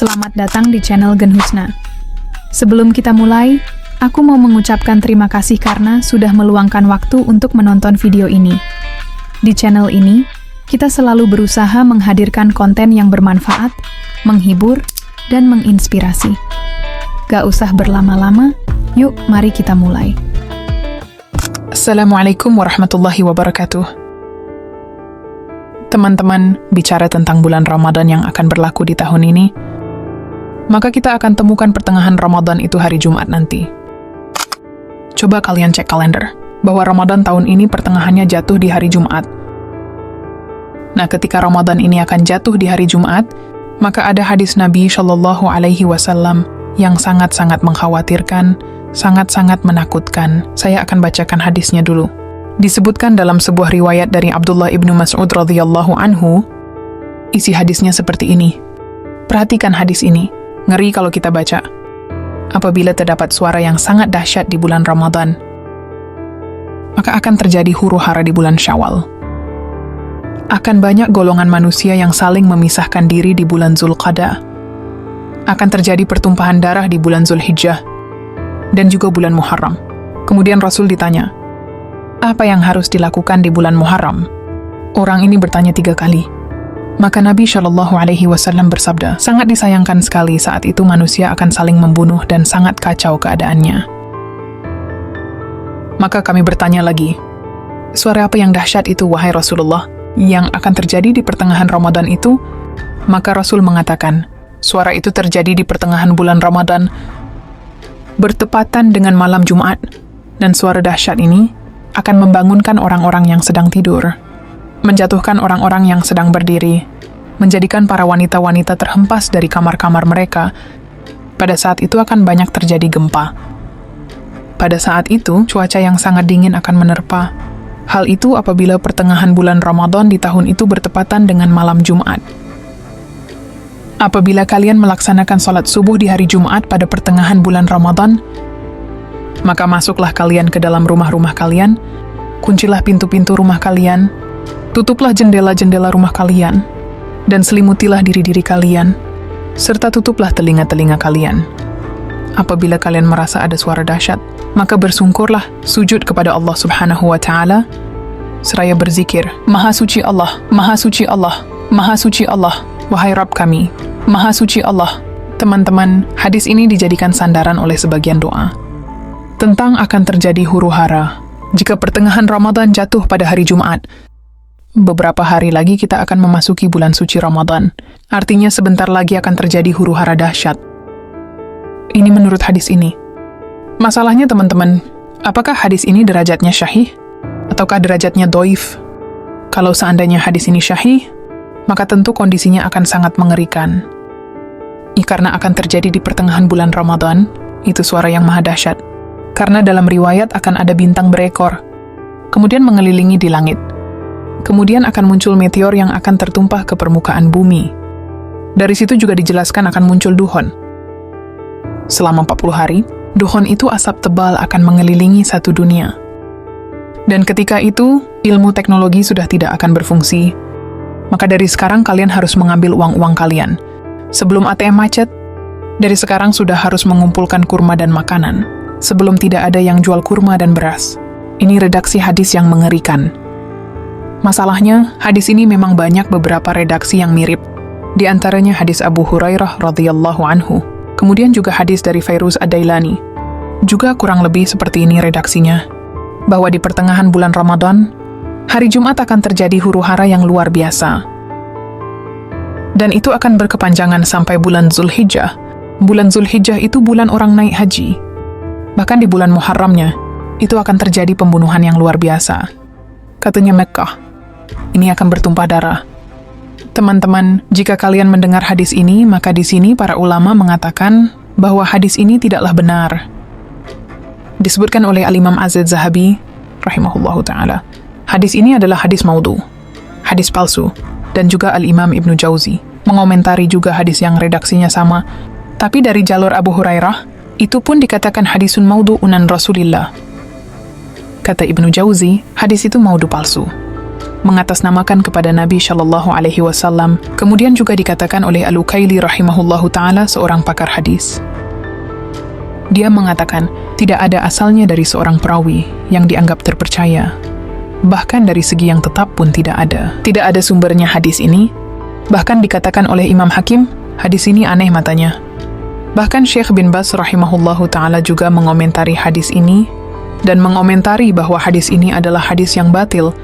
Selamat datang di channel Gen Husna. Sebelum kita mulai, aku mau mengucapkan terima kasih karena sudah meluangkan waktu untuk menonton video ini. Di channel ini, kita selalu berusaha menghadirkan konten yang bermanfaat, menghibur, dan menginspirasi. Gak usah berlama-lama, yuk mari kita mulai. Assalamualaikum warahmatullahi wabarakatuh. Teman-teman, bicara tentang bulan Ramadan yang akan berlaku di tahun ini, maka kita akan temukan pertengahan Ramadan itu hari Jumat nanti. Coba kalian cek kalender, bahwa Ramadan tahun ini pertengahannya jatuh di hari Jumat. Nah, ketika Ramadan ini akan jatuh di hari Jumat, maka ada hadis Nabi Shallallahu Alaihi Wasallam yang sangat-sangat mengkhawatirkan, sangat-sangat menakutkan. Saya akan bacakan hadisnya dulu. Disebutkan dalam sebuah riwayat dari Abdullah ibnu Mas'ud radhiyallahu anhu, isi hadisnya seperti ini. Perhatikan hadis ini, ngeri kalau kita baca. Apabila terdapat suara yang sangat dahsyat di bulan Ramadan, maka akan terjadi huru-hara di bulan Syawal. Akan banyak golongan manusia yang saling memisahkan diri di bulan Zulqa'dah. Akan terjadi pertumpahan darah di bulan Zulhijjah dan juga bulan Muharram. Kemudian Rasul ditanya, apa yang harus dilakukan di bulan Muharram? Orang ini bertanya 3 kali. Maka Nabi Shallallahu Alaihi Wasallam bersabda, sangat disayangkan sekali saat itu manusia akan saling membunuh dan sangat kacau keadaannya. Maka kami bertanya lagi, suara apa yang dahsyat itu wahai Rasulullah, yang akan terjadi di pertengahan Ramadan itu? Maka Rasul mengatakan, suara itu terjadi di pertengahan bulan Ramadan, bertepatan dengan malam Jumat, dan suara dahsyat ini akan membangunkan orang-orang yang sedang tidur, menjatuhkan orang-orang yang sedang berdiri, menjadikan para wanita-wanita terhempas dari kamar-kamar mereka. Pada saat itu akan banyak terjadi gempa. Pada saat itu, cuaca yang sangat dingin akan menerpa. Hal itu apabila pertengahan bulan Ramadan di tahun itu bertepatan dengan malam Jumat. Apabila kalian melaksanakan sholat subuh di hari Jumat pada pertengahan bulan Ramadan, maka masuklah kalian ke dalam rumah-rumah kalian, kuncilah pintu-pintu rumah kalian, tutuplah jendela-jendela rumah kalian, dan selimutilah diri-diri kalian, serta tutuplah telinga-telinga kalian. Apabila kalian merasa ada suara dahsyat, maka bersungkurlah, sujud kepada Allah Subhanahu wa Ta'ala, seraya berzikir, Maha suci Allah, Maha suci Allah, Maha suci Allah, wahai Rabb kami, Maha suci Allah. Teman-teman, hadis ini dijadikan sandaran oleh sebagian doa tentang akan terjadi huru-hara jika pertengahan Ramadan jatuh pada hari Jumat. Beberapa hari lagi kita akan memasuki bulan suci Ramadan. Artinya sebentar lagi akan terjadi huru-hara dahsyat. Ini menurut hadis ini. Masalahnya teman-teman, apakah hadis ini derajatnya syahih? Ataukah derajatnya doif? Kalau seandainya hadis ini syahih, maka tentu kondisinya akan sangat mengerikan. Karena akan terjadi di pertengahan bulan Ramadan, itu suara yang maha dahsyat. Karena dalam riwayat akan ada bintang berekor, kemudian mengelilingi di langit. Kemudian akan muncul meteor yang akan tertumpah ke permukaan bumi. Dari situ juga dijelaskan akan muncul duhon. Selama 40 hari, duhon itu asap tebal akan mengelilingi satu dunia. Dan ketika itu, ilmu teknologi sudah tidak akan berfungsi. Maka dari sekarang kalian harus mengambil uang-uang kalian. Sebelum ATM macet, dari sekarang sudah harus mengumpulkan kurma dan makanan. Sebelum tidak ada yang jual kurma dan beras. Ini redaksi hadis yang mengerikan. Masalahnya, hadis ini memang banyak beberapa redaksi yang mirip. Di antaranya hadis Abu Hurairah radhiyallahu anhu. Kemudian juga hadis dari Fairuz Ad-Dailani. Juga kurang lebih seperti ini redaksinya. Bahwa di pertengahan bulan Ramadan, hari Jumat akan terjadi huru-hara yang luar biasa. Dan itu akan berkepanjangan sampai bulan Zulhijjah. Bulan Zulhijjah itu bulan orang naik haji. Bahkan di bulan Muharramnya, itu akan terjadi pembunuhan yang luar biasa. Katanya Mekkah, ini akan bertumpah darah. Teman-teman, jika kalian mendengar hadis ini, maka di sini para ulama mengatakan bahwa hadis ini tidaklah benar. Disebutkan oleh Al-Imam Az-Zahabi, rahimahullahu ta'ala. Hadis ini adalah hadis maudhu, hadis palsu, dan juga Al-Imam Ibnu Jauzi mengomentari juga hadis yang redaksinya sama, tapi dari jalur Abu Hurairah, itu pun dikatakan hadisun maudhu'unan Rasulillah. Kata Ibnu Jauzi, hadis itu maudhu palsu. mengatasnamakan kepada Nabi Shallallahu Alaihi Wasallam. Kemudian juga dikatakan oleh Al-Ukaili rahimahullahu taala, seorang pakar hadis. Dia mengatakan tidak ada asalnya dari seorang perawi yang dianggap terpercaya. Bahkan dari segi yang tetap pun tidak ada. Tidak ada sumbernya hadis ini. Bahkan dikatakan oleh Imam Hakim, hadis ini aneh matanya. Bahkan Syekh bin Baz rahimahullahu ta'ala juga mengomentari hadis ini dan mengomentari bahwa hadis ini adalah hadis yang batil.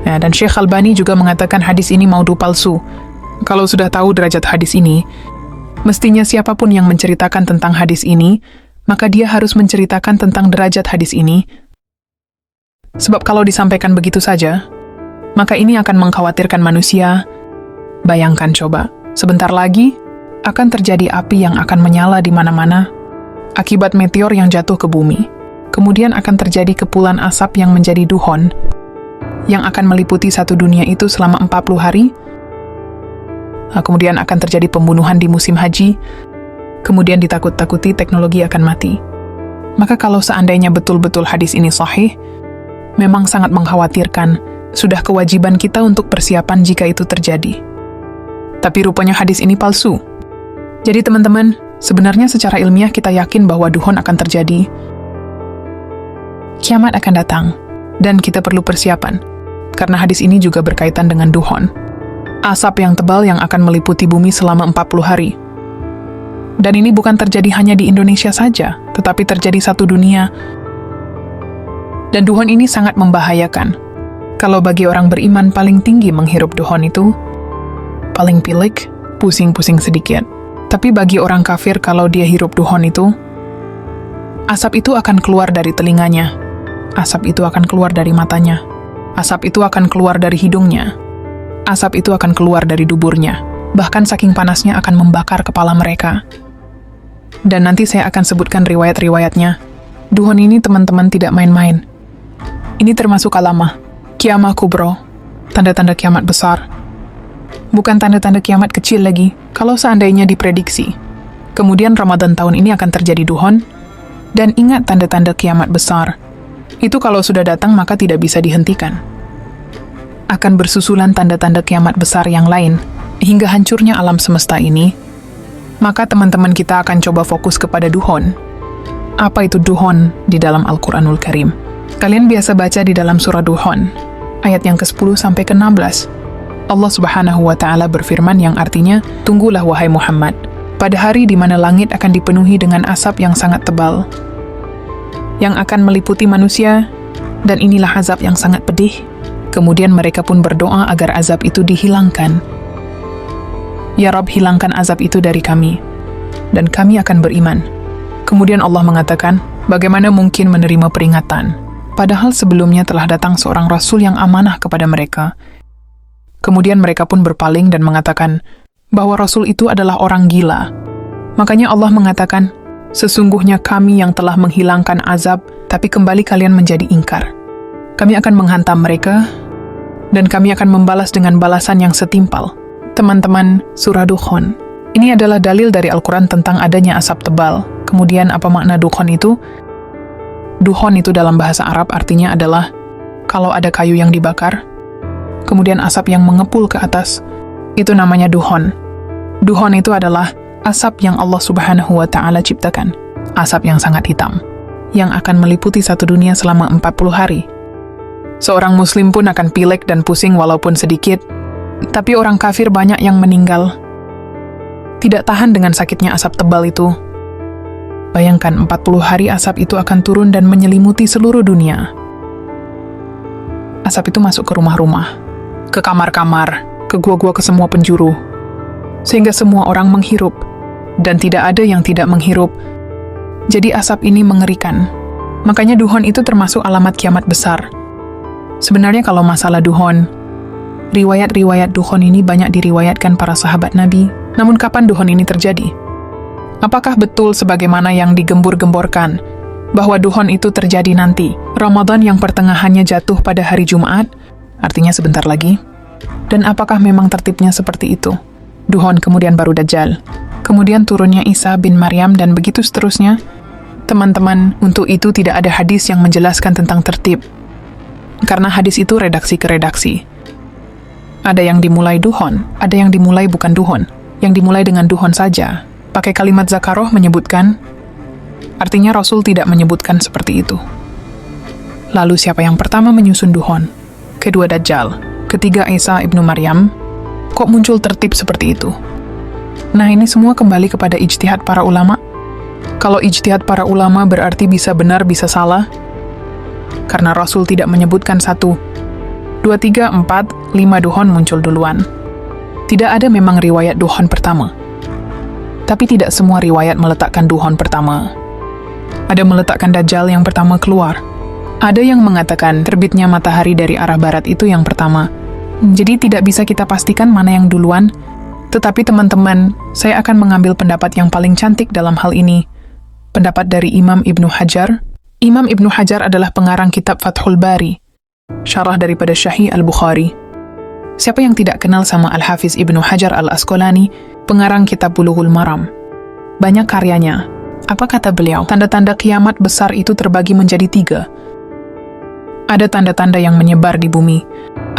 Nah, dan Syekh Albani juga mengatakan hadis ini maudhu palsu. Kalau sudah tahu derajat hadis ini, mestinya siapapun yang menceritakan tentang hadis ini, maka dia harus menceritakan tentang derajat hadis ini. Sebab kalau disampaikan begitu saja, maka ini akan mengkhawatirkan manusia. Bayangkan coba, sebentar lagi akan terjadi api yang akan menyala di mana-mana akibat meteor yang jatuh ke bumi. Kemudian akan terjadi kepulan asap yang menjadi duhon, yang akan meliputi satu dunia itu selama 40 hari. Kemudian akan terjadi pembunuhan di musim haji. Kemudian ditakut-takuti teknologi akan mati. Maka kalau seandainya betul-betul hadis ini sahih, memang sangat mengkhawatirkan. Sudah kewajiban kita untuk persiapan jika itu terjadi. Tapi rupanya hadis ini palsu. Jadi teman-teman, sebenarnya secara ilmiah kita yakin bahwa duhon akan terjadi. Kiamat akan datang, dan kita perlu persiapan. Karena hadis ini juga berkaitan dengan duhon. Asap yang tebal yang akan meliputi bumi selama 40 hari. Dan ini bukan terjadi hanya di Indonesia saja, tetapi terjadi satu dunia. Dan duhon ini sangat membahayakan. Kalau bagi orang beriman paling tinggi menghirup duhon itu, paling pilek, pusing-pusing sedikit. Tapi bagi orang kafir kalau dia hirup duhon itu, asap itu akan keluar dari telinganya. Asap itu akan keluar dari matanya. Asap itu akan keluar dari hidungnya. Asap itu akan keluar dari duburnya. Bahkan saking panasnya akan membakar kepala mereka. Dan nanti saya akan sebutkan riwayat-riwayatnya. Duhon ini teman-teman tidak main-main. Ini termasuk alamah, kiamah kubro, tanda-tanda kiamat besar. Bukan tanda-tanda kiamat kecil lagi, kalau seandainya diprediksi. Kemudian Ramadan tahun ini akan terjadi duhon, dan ingat tanda-tanda kiamat besar. Itu kalau sudah datang maka tidak bisa dihentikan. Akan bersusulan tanda-tanda kiamat besar yang lain, hingga hancurnya alam semesta ini. Maka teman-teman kita akan coba fokus kepada duhon. Apa itu duhon di dalam Al-Quranul Karim? Kalian biasa baca di dalam surah Duhon, ayat yang ke-10 sampai ke-16. Allah Subhanahu wa Ta'ala berfirman yang artinya, tunggulah wahai Muhammad, pada hari di mana langit akan dipenuhi dengan asap yang sangat tebal, yang akan meliputi manusia, dan inilah azab yang sangat pedih. Kemudian mereka pun berdoa agar azab itu dihilangkan. Ya Rabb, hilangkan azab itu dari kami, dan kami akan beriman. Kemudian Allah mengatakan, bagaimana mungkin menerima peringatan? Padahal sebelumnya telah datang seorang Rasul yang amanah kepada mereka. Kemudian mereka pun berpaling dan mengatakan bahwa Rasul itu adalah orang gila. Makanya Allah mengatakan, sesungguhnya kami yang telah menghilangkan azab, tapi kembali kalian menjadi ingkar. Kami akan menghantam mereka, dan kami akan membalas dengan balasan yang setimpal. Teman-teman, surah Dukhon. Ini adalah dalil dari Al-Quran tentang adanya asap tebal. Kemudian apa makna Dukhon itu? Duhon itu dalam bahasa Arab artinya adalah kalau ada kayu yang dibakar, kemudian asap yang mengepul ke atas, itu namanya duhon. Duhon itu adalah asap yang Allah Subhanahu wa Ta'ala ciptakan. Asap yang sangat hitam, yang akan meliputi satu dunia selama 40 hari. Seorang muslim pun akan pilek dan pusing walaupun sedikit, tapi orang kafir banyak yang meninggal. Tidak tahan dengan sakitnya asap tebal itu. Bayangkan 40 hari asap itu akan turun dan menyelimuti seluruh dunia. Asap itu masuk ke rumah-rumah, ke kamar-kamar, ke gua-gua, ke semua penjuru. Sehingga semua orang menghirup, dan tidak ada yang tidak menghirup. Jadi asap ini mengerikan. Makanya duhon itu termasuk alamat kiamat besar. Sebenarnya kalau masalah duhon, riwayat-riwayat duhon ini banyak diriwayatkan para sahabat Nabi. Namun kapan duhon ini terjadi? Apakah betul sebagaimana yang digembur-gemborkan bahwa duhon itu terjadi nanti, Ramadan yang pertengahannya jatuh pada hari Jumat, artinya sebentar lagi? Dan apakah memang tertibnya seperti itu? Duhon kemudian baru Dajjal, kemudian turunnya Isa bin Maryam dan begitu seterusnya. Teman-teman, untuk itu tidak ada hadis yang menjelaskan tentang tertib. Karena hadis itu redaksi ke redaksi. Ada yang dimulai duhon, ada yang dimulai bukan duhon. Yang dimulai dengan duhon saja. Pakai kalimat zakaroh menyebutkan, artinya Rasul tidak menyebutkan seperti itu. Lalu siapa yang pertama menyusun duhon? Kedua Dajjal, ketiga Isa ibnu Maryam. Kok muncul tertib seperti itu? Nah, ini semua kembali kepada ijtihad para ulama. Kalau ijtihad para ulama berarti bisa benar, bisa salah. Karena Rasul tidak menyebutkan 1, 2, 3, 4, 5 duhon muncul duluan. Tidak ada memang riwayat duhon pertama. Tapi tidak semua riwayat meletakkan duhon pertama. Ada meletakkan Dajjal yang pertama keluar. Ada yang mengatakan terbitnya matahari dari arah barat itu yang pertama. Jadi tidak bisa kita pastikan mana yang duluan. Tetapi teman-teman, saya akan mengambil pendapat yang paling cantik dalam hal ini. Pendapat dari Imam Ibnu Hajar. Imam Ibnu Hajar adalah pengarang kitab Fathul Bari, syarah daripada Sahih Al-Bukhari. Siapa yang tidak kenal sama Al-Hafiz Ibnu Hajar Al-Asqalani, pengarang kitab Bulughul Maram? Banyak karyanya. Apa kata beliau? Tanda-tanda kiamat besar itu terbagi menjadi 3. Ada tanda-tanda yang menyebar di bumi,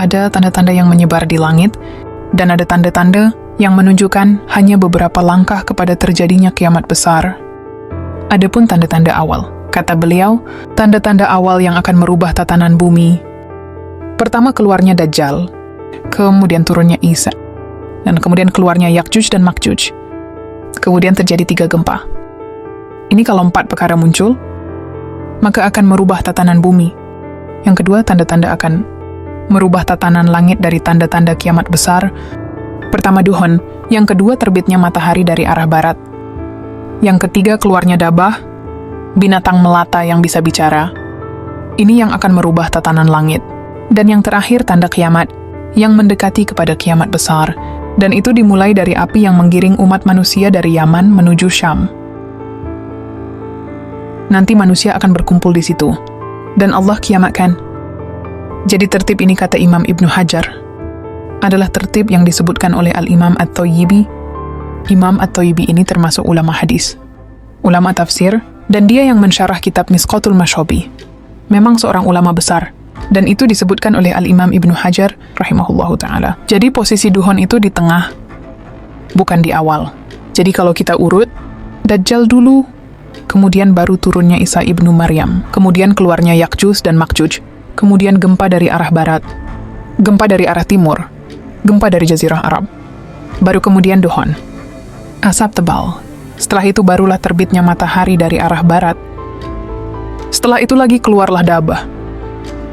ada tanda-tanda yang menyebar di langit, dan ada tanda-tanda yang menunjukkan hanya beberapa langkah kepada terjadinya kiamat besar. Adapun tanda-tanda awal, kata beliau, tanda-tanda awal yang akan merubah tatanan bumi. Pertama keluarnya Dajjal, kemudian turunnya Isa, dan kemudian keluarnya Yakjuj dan Makjuj. Kemudian terjadi 3 gempa. Ini kalau 4 perkara muncul, maka akan merubah tatanan bumi. Yang kedua, tanda-tanda akan merubah tatanan langit dari tanda-tanda kiamat besar. Pertama duhon, yang kedua terbitnya matahari dari arah barat. Yang ketiga keluarnya dabah, binatang melata yang bisa bicara. Ini yang akan merubah tatanan langit. Dan yang terakhir tanda kiamat, yang mendekati kepada kiamat besar. Dan itu dimulai dari api yang menggiring umat manusia dari Yaman menuju Syam. Nanti manusia akan berkumpul di situ. Dan Allah kiamatkan. Jadi tertib ini, kata Imam Ibnu Hajar, adalah tertib yang disebutkan oleh Al-Imam At-Thayyibi. Imam At-Thayyibi ini termasuk ulama hadis, ulama tafsir, dan dia yang mensyarah kitab Misqatul Mashabi. Memang seorang ulama besar, dan itu disebutkan oleh Al-Imam Ibnu Hajar rahimahullahu ta'ala. Jadi posisi duhon itu di tengah, bukan di awal. Jadi kalau kita urut, Dajjal dulu, kemudian baru turunnya Isa ibnu Maryam, kemudian keluarnya Yakjuj dan Makjuj, kemudian gempa dari arah barat, gempa dari arah timur, gempa dari Jazirah Arab, baru kemudian duhon, asap tebal. Setelah itu barulah terbitnya matahari dari arah barat. Setelah itu lagi keluarlah dabah.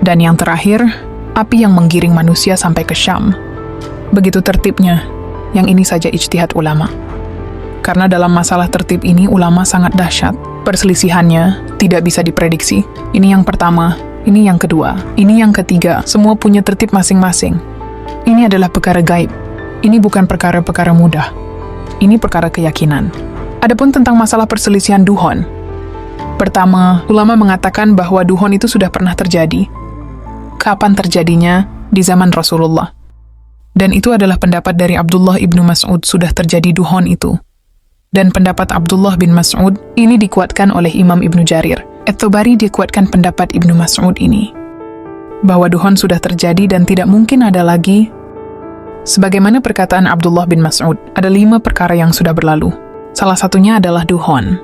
Dan yang terakhir, api yang menggiring manusia sampai ke Syam. Begitu tertibnya, yang ini saja ijtihad ulama. Karena dalam masalah tertib ini ulama sangat dahsyat. Perselisihannya tidak bisa diprediksi. Ini yang pertama, ini yang kedua, ini yang ketiga. Semua punya tertib masing-masing. Ini adalah perkara gaib. Ini bukan perkara-perkara mudah. Ini perkara keyakinan. Adapun tentang masalah perselisihan duhon. Pertama, ulama mengatakan bahwa duhon itu sudah pernah terjadi. Kapan terjadinya? Di zaman Rasulullah. Dan itu adalah pendapat dari Abdullah ibnu Mas'ud, sudah terjadi duhon itu. Dan pendapat Abdullah bin Mas'ud ini dikuatkan oleh Imam Ibnu Jarir. At-Tabari dikuatkan pendapat Ibnu Mas'ud ini, bahwa duhon sudah terjadi dan tidak mungkin ada lagi. Sebagaimana perkataan Abdullah bin Mas'ud, ada 5 perkara yang sudah berlalu. Salah satunya adalah duhon.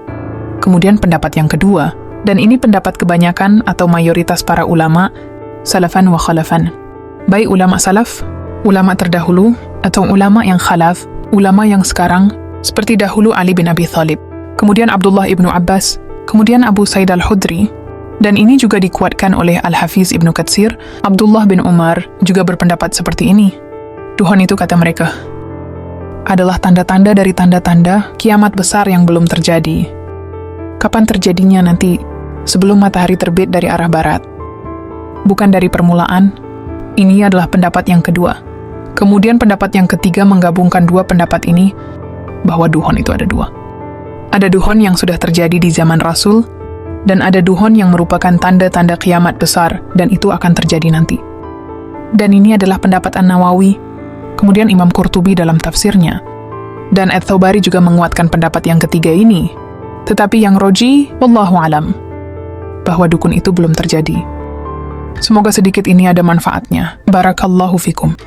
Kemudian pendapat yang kedua, dan ini pendapat kebanyakan atau mayoritas para ulama, salafan wa khalafan. Baik ulama salaf, ulama terdahulu, atau ulama yang khalaf, ulama yang sekarang, seperti dahulu Ali bin Abi Thalib, kemudian Abdullah ibnu Abbas, kemudian Abu Sa'id al-Khudri, dan ini juga dikuatkan oleh Al-Hafiz Ibnu Katsir. Abdullah bin Umar juga berpendapat seperti ini. Duhon itu, kata mereka, adalah tanda-tanda dari tanda-tanda kiamat besar yang belum terjadi. Kapan terjadinya nanti? Sebelum matahari terbit dari arah barat. Bukan dari permulaan. Ini adalah pendapat yang kedua. Kemudian pendapat yang ketiga menggabungkan 2 pendapat ini, bahwa duhon itu ada 2. Ada duhon yang sudah terjadi di zaman Rasul, dan ada duhon yang merupakan tanda-tanda kiamat besar, dan itu akan terjadi nanti. Dan ini adalah pendapat An-Nawawi, kemudian Imam Qurtubi dalam tafsirnya. Dan At-Tabari juga menguatkan pendapat yang ketiga ini. Tetapi yang roji, wallahu alam, bahwa dukun itu belum terjadi. Semoga sedikit ini ada manfaatnya. Barakallahu fikum.